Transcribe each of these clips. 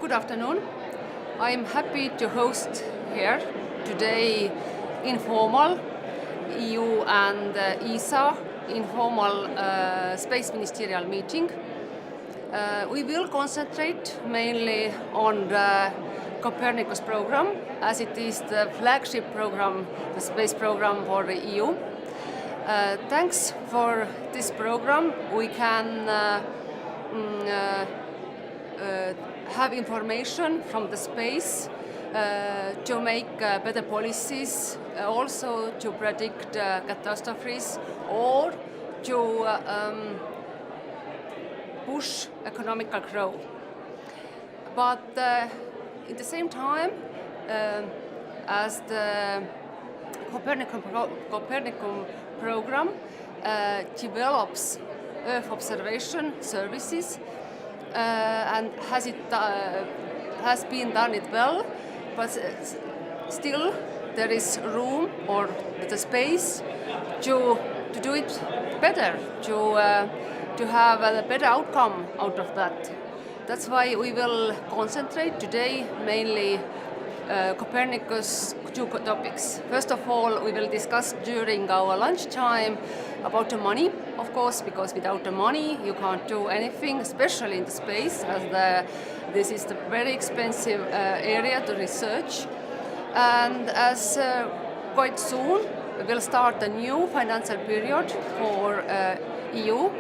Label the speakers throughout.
Speaker 1: Good afternoon. I'm happy to host here today Informal, EU and ESA informal space ministerial meeting. We will concentrate mainly on the Copernicus program, as it is the flagship program, the space program for the EU. Thanks for this program, we can have information from the space to make better policies, also to predict catastrophes or to push economical growth. But at the same time, as the Copernicus program develops Earth observation services and has been done it well, but still there is room or the space to do it better, to have a better outcome out of that. That's why we will concentrate today mainly Copernicus two topics. First of all, we will discuss during our lunchtime about the money, of course, because without the money you can't do anything, especially in the space, as this is a very expensive area to research. And as quite soon we will start a new financial period for EU,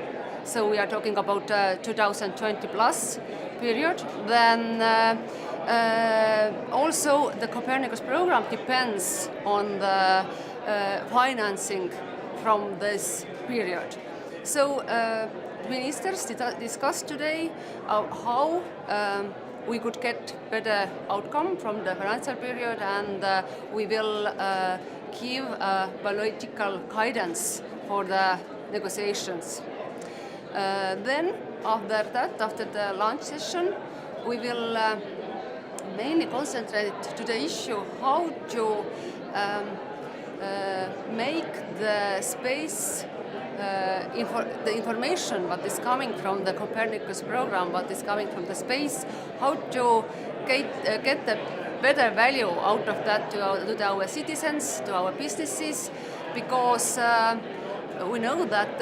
Speaker 1: so we are talking about 2020 plus period, then also the Copernicus program depends on the financing from this period. So ministers discussed today how we could get better outcome from the financial period, and we will give political guidance for the negotiations. Then after that, after the lunch session, we will mainly concentrate to the issue how to make the space the information what is coming from the Copernicus program, what is coming from the space, how to get the better value out of that to our citizens, to our businesses, because we know that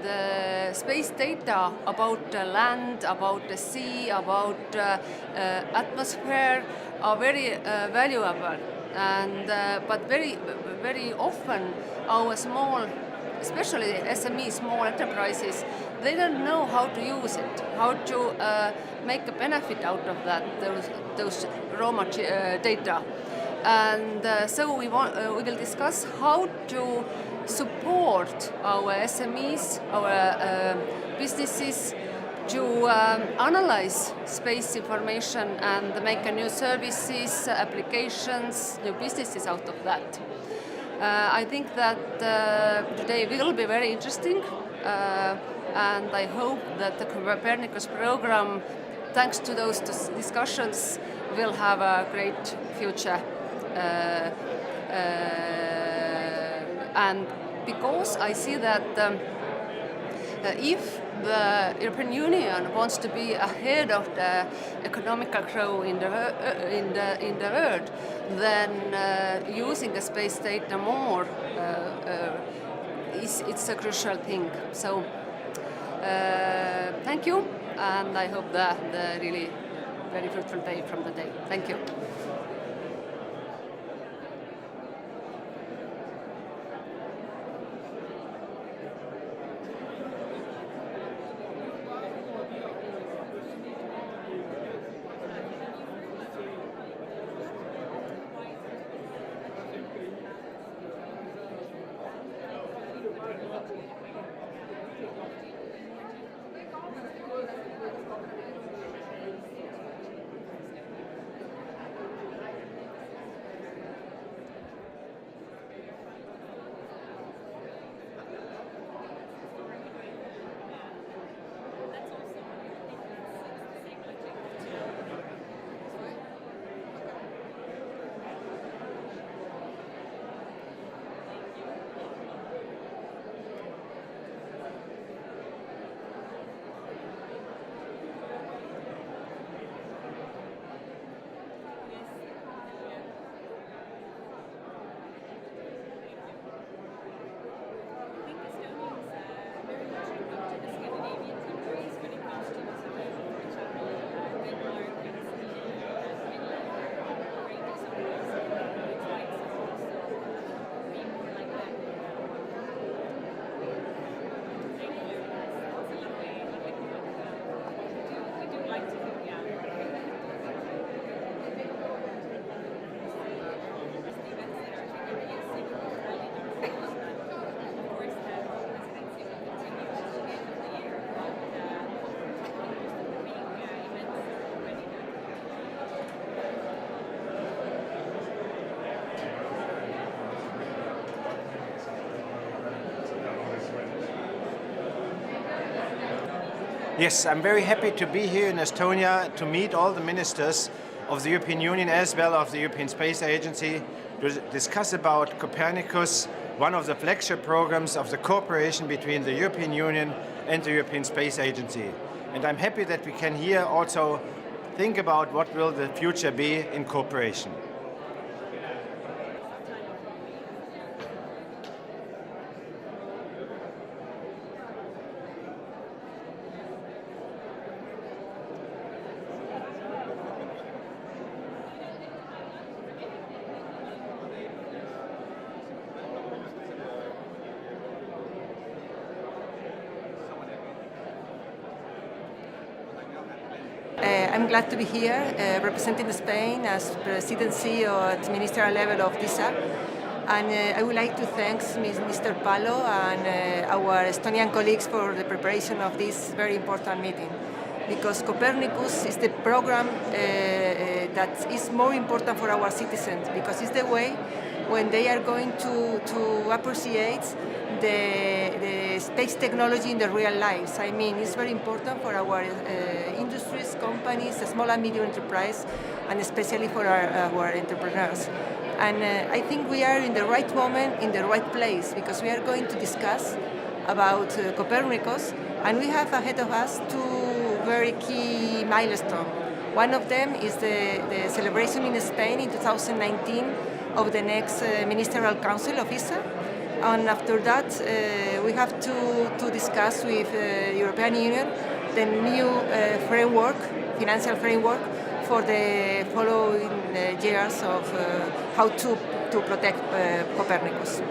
Speaker 1: the space data about land, about the sea, about atmosphere are very valuable, and but very often our small, especially SME, small enterprises, they don't know how to use it, how to make a benefit out of that, those raw data. And so we will discuss how to support our SMEs, our businesses, to analyze space information and make new services, applications, new businesses out of that. I think that today will be very interesting, and I hope that the Copernicus program, thanks to those discussions, will have a great future. And because I see that if the European Union wants to be ahead of the economical growth in the world, then using the space data more it's a crucial thing. So thank you, and I hope that the really very fruitful day from the day. Thank you.
Speaker 2: Yes, I'm very happy to be here in Estonia to meet all the ministers of the European Union as well of the European Space Agency to discuss about Copernicus, one of the flagship programs of the cooperation between the European Union and the European Space Agency. And I'm happy that we can here also think about what will the future be in cooperation.
Speaker 3: I'm glad to be here representing Spain as presidency at ministerial level of ESA. And I would like to thank Mr. Palo and our Estonian colleagues for the preparation of this very important meeting. Because Copernicus is the program that is more important for our citizens, because it's the way when they are going to appreciate the space technology in their real lives. I mean, it's very important for our industries, companies, small and medium enterprise, and especially for our entrepreneurs. And I think we are in the right moment, in the right place, because we are going to discuss about Copernicus, and we have ahead of us two very key milestones. One of them is the celebration in Spain in 2019 of the next Ministerial Council of ESA. And after that, we have to discuss with the European Union the new framework, financial framework, for the following years of how to protect Copernicus.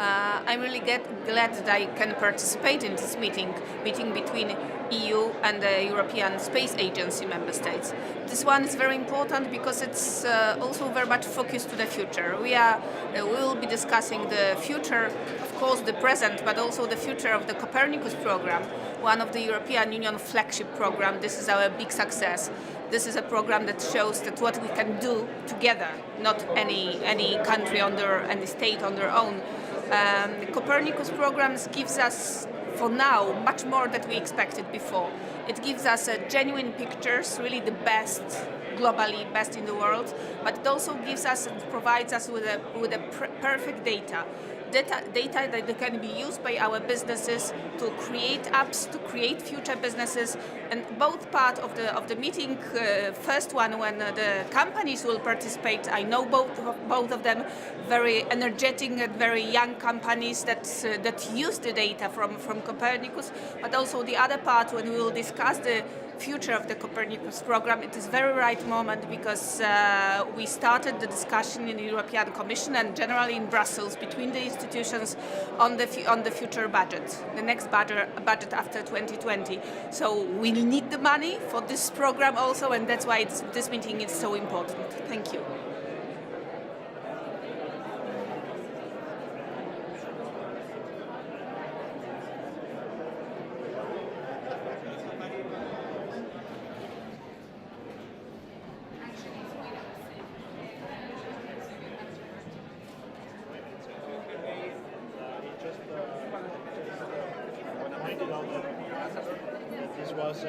Speaker 4: I'm really glad that I can participate in this meeting between EU and the European Space Agency member states. This one is very important because it's also very much focused to the future. We will be discussing the future, of course the present, but also the future of the Copernicus program, one of the European Union flagship program. This is our big success. This is a program that shows that what we can do together, not any country any state on their own. The Copernicus programs gives us, for now, much more than we expected before. It gives us genuine pictures, really the best, globally best in the world, but it also gives us and provides us with perfect data that can be used by our businesses to create apps, to create future businesses. And both part of the meeting, first one when the companies will participate, I know both of them, very energetic and very young companies that use the data from Copernicus, but also the other part when we will discuss the future of the Copernicus program. It is very right moment because we started the discussion in the European Commission and generally in Brussels between the institutions on the future budget, the next budget after 2020. So we need the money for this program also, and that's why this meeting is so important. Thank you.
Speaker 5: This was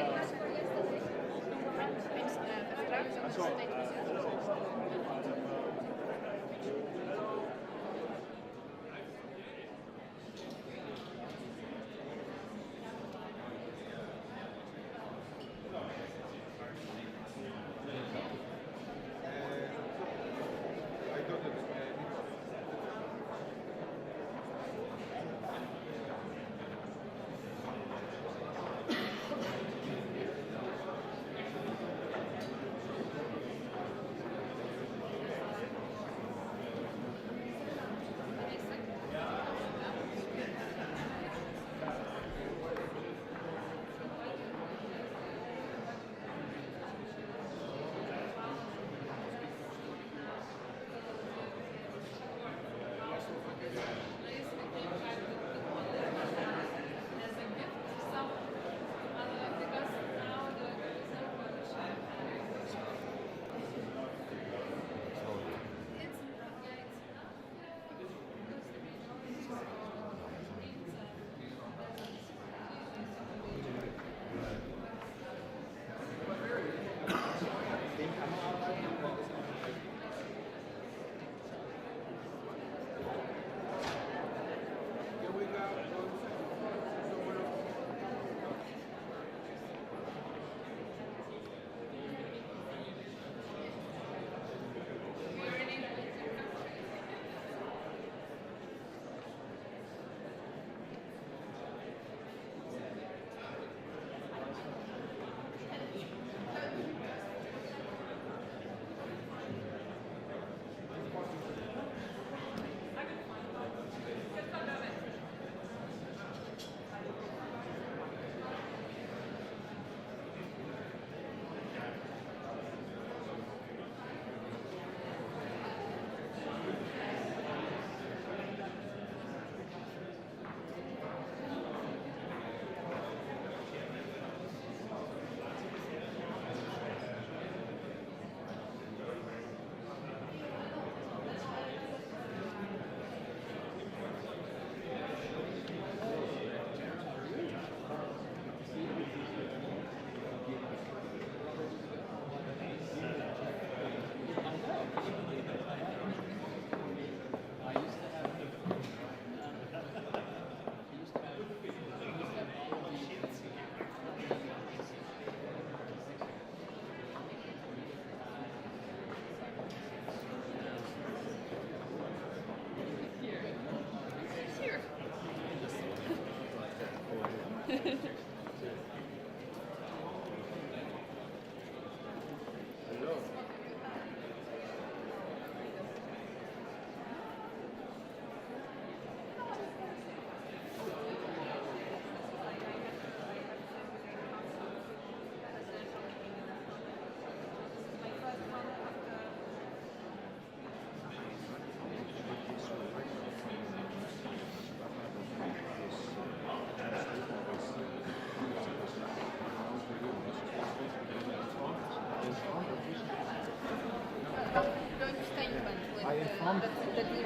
Speaker 5: informed.
Speaker 4: That the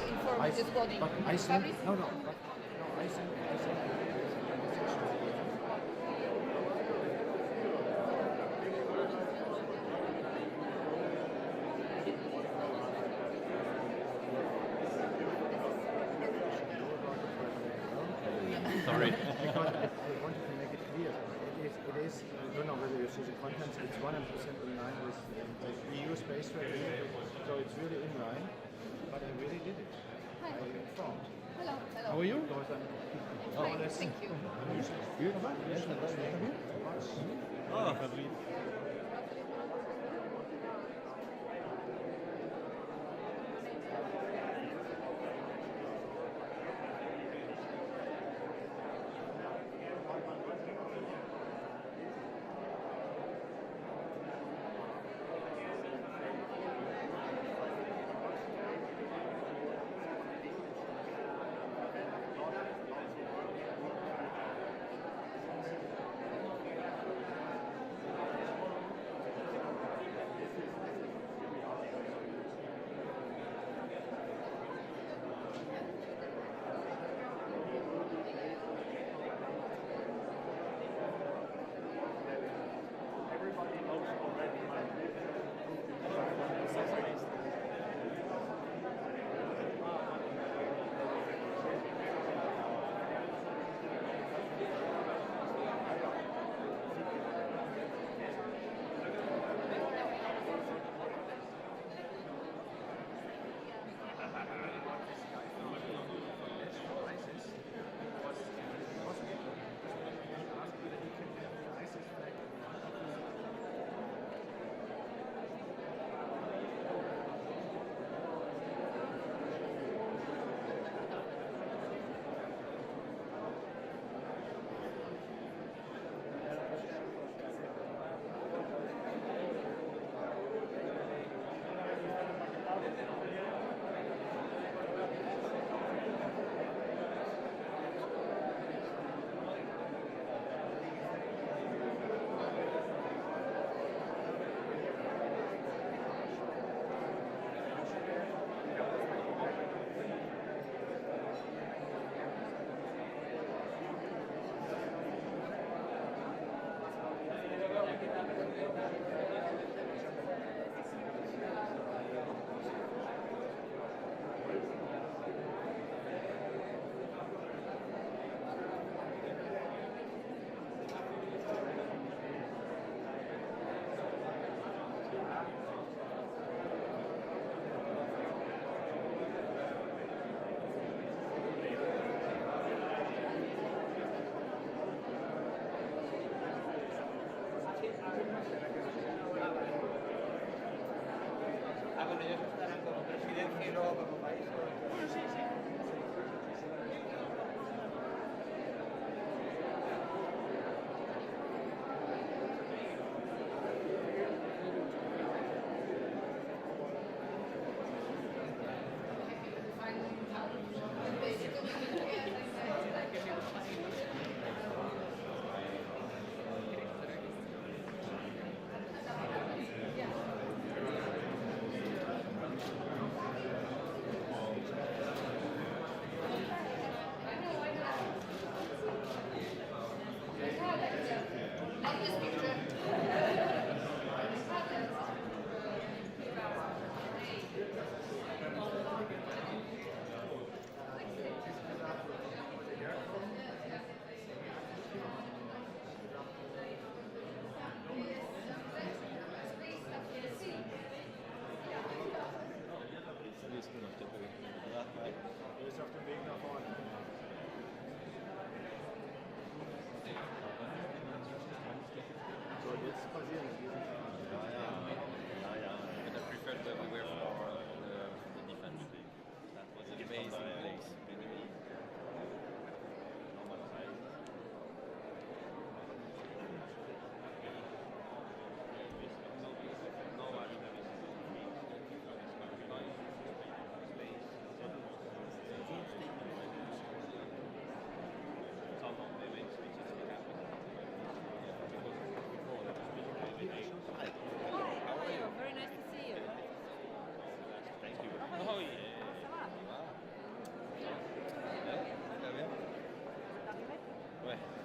Speaker 4: informal is body
Speaker 5: But I think
Speaker 4: Paris?
Speaker 5: no, no. But, no, I think.
Speaker 6: Sorry.
Speaker 5: Because I wanted to make it clear. It is I don't know whether you see the contents, it's 100% in line with the EU space strategy, so it's really in line, but I really did it. I was informed.
Speaker 4: Hello, hello.
Speaker 6: How are you?
Speaker 5: Because I'm
Speaker 4: Fine, thank you.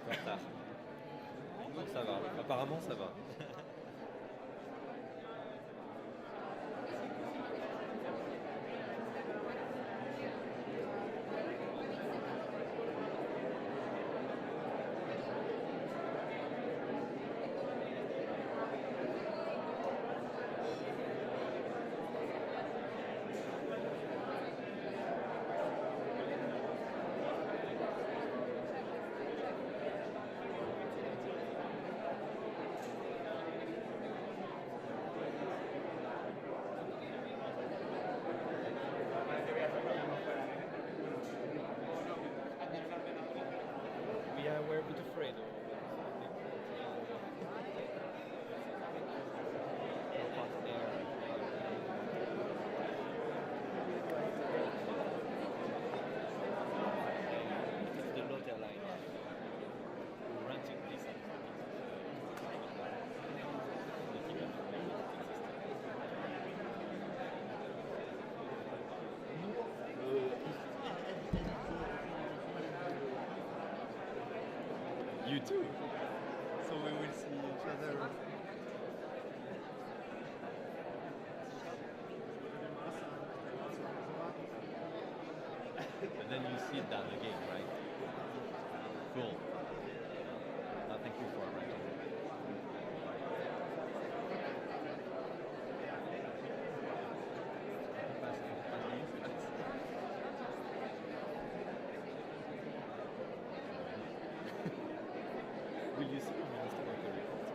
Speaker 6: peu en retard. Donc ça va, apparemment ça va. We're a bit afraid of it's the lot airline renting this. You too. So we will see each other. And then you sit down again, right? Cool. Thank you for arranging. Will you see the Ministerial report?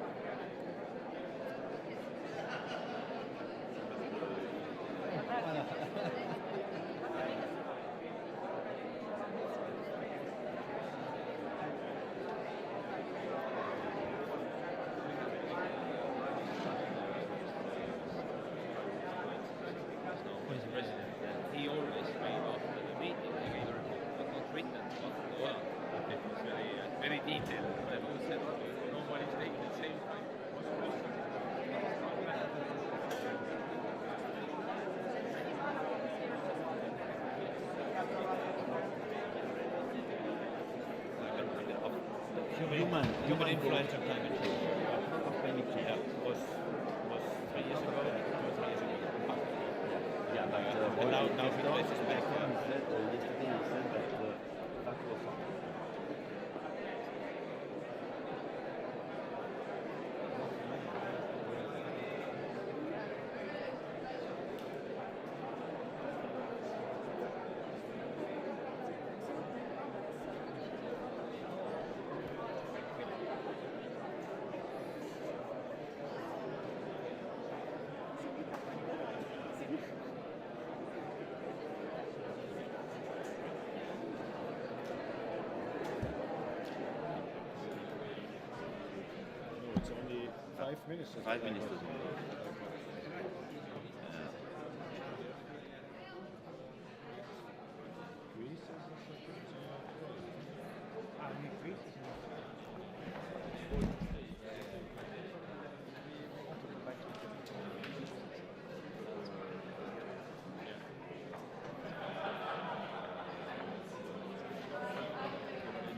Speaker 6: Vice President, he always made after the meeting, he gave a report, but not written. Okay. It was very detailed. But we said nobody's taking the same time. Human influence on climate change. Yeah, was 3 years ago, 2 or 3 years ago.
Speaker 5: Yeah, but
Speaker 6: And now the place is back.
Speaker 5: Yesterday he said that that was
Speaker 7: It's only 5 minutes.
Speaker 8: 5 minutes.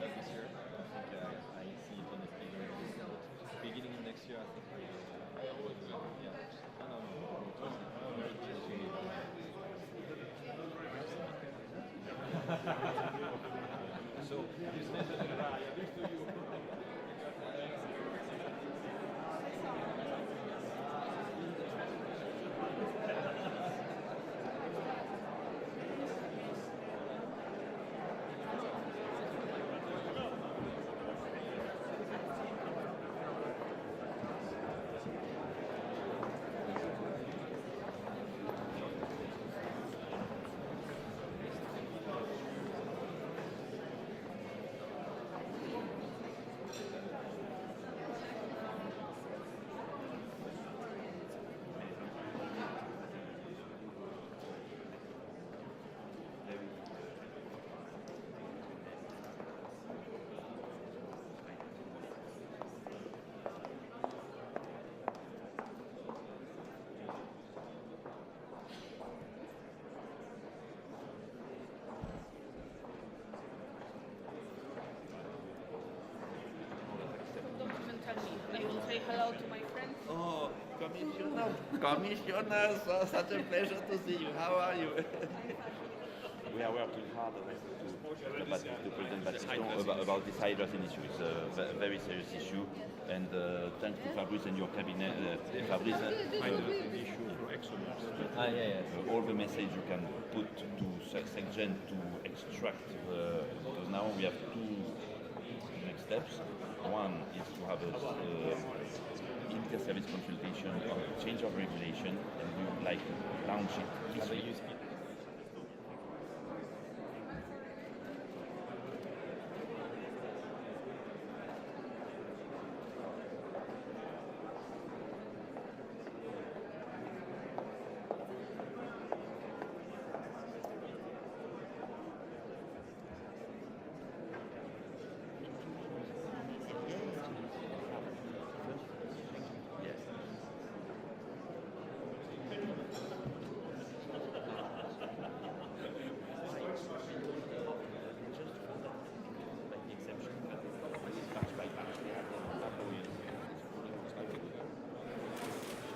Speaker 6: This year, I see it on the schedule. Beginning of next year, I think I would. Yeah. So,
Speaker 4: hello to my friends.
Speaker 8: Oh, Commissioner, such a pleasure to see you. How are you? We are working hard to President Battiston about this hydrogen issue. It's a very serious issue, and thanks to Fabrice and your cabinet, Fabrice.
Speaker 7: Hydrogen issue for excellence.
Speaker 8: All the message you can put to SecGen to extract. Because now we have two next steps. One is to have a inter-service consultation on change of regulation, and we would like to launch it this week.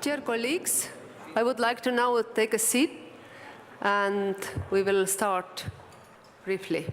Speaker 1: Dear colleagues, I would like to now take a seat and we will start briefly.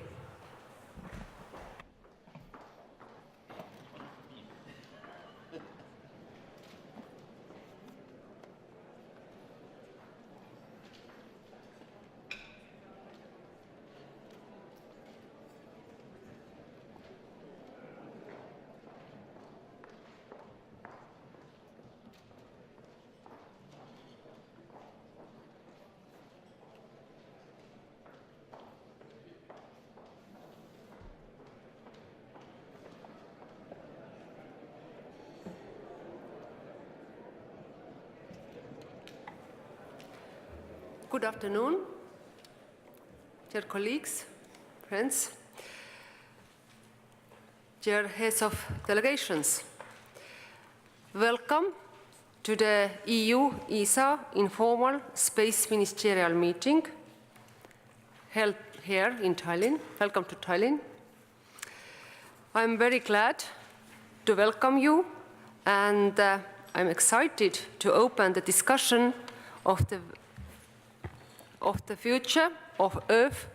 Speaker 1: Good afternoon, dear colleagues, friends, dear heads of delegations. Welcome to the EU-ESA Informal Space Ministerial meeting held here in Tallinn. Welcome to Tallinn. I'm very glad to welcome you, and I'm excited to open the discussion of the future of Earth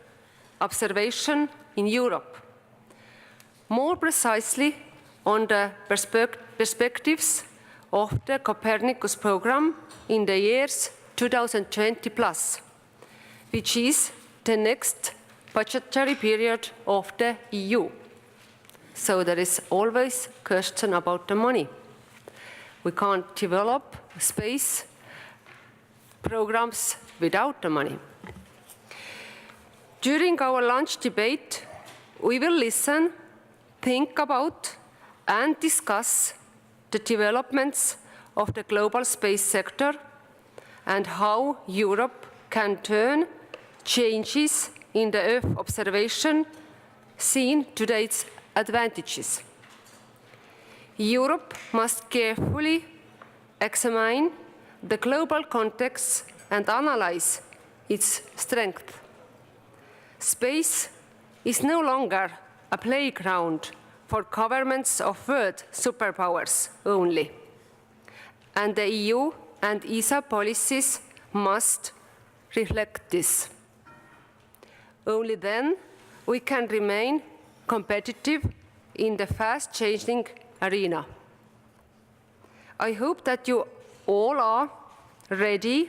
Speaker 1: observation in Europe. More precisely, on the perspectives of the Copernicus program in the years 2020 plus, which is the next budgetary period of the EU. So there is always a question about the money. We can't develop space programs without the money. During our lunch debate, we will listen, think about, and discuss the developments of the global space sector and how Europe can turn changes in the Earth observation seen to its advantages. Europe must carefully examine the global context and analyze its strength. Space is no longer a playground for governments of world superpowers only, and the EU and ESA policies must reflect this. Only then we can remain competitive in the fast-changing arena. I hope that you all are ready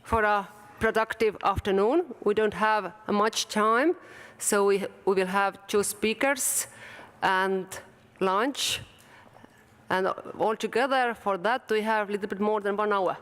Speaker 1: for a productive afternoon. We don't have much time, so we will have 2 speakers and lunch. And altogether for that, we have a little bit more than 1 hour.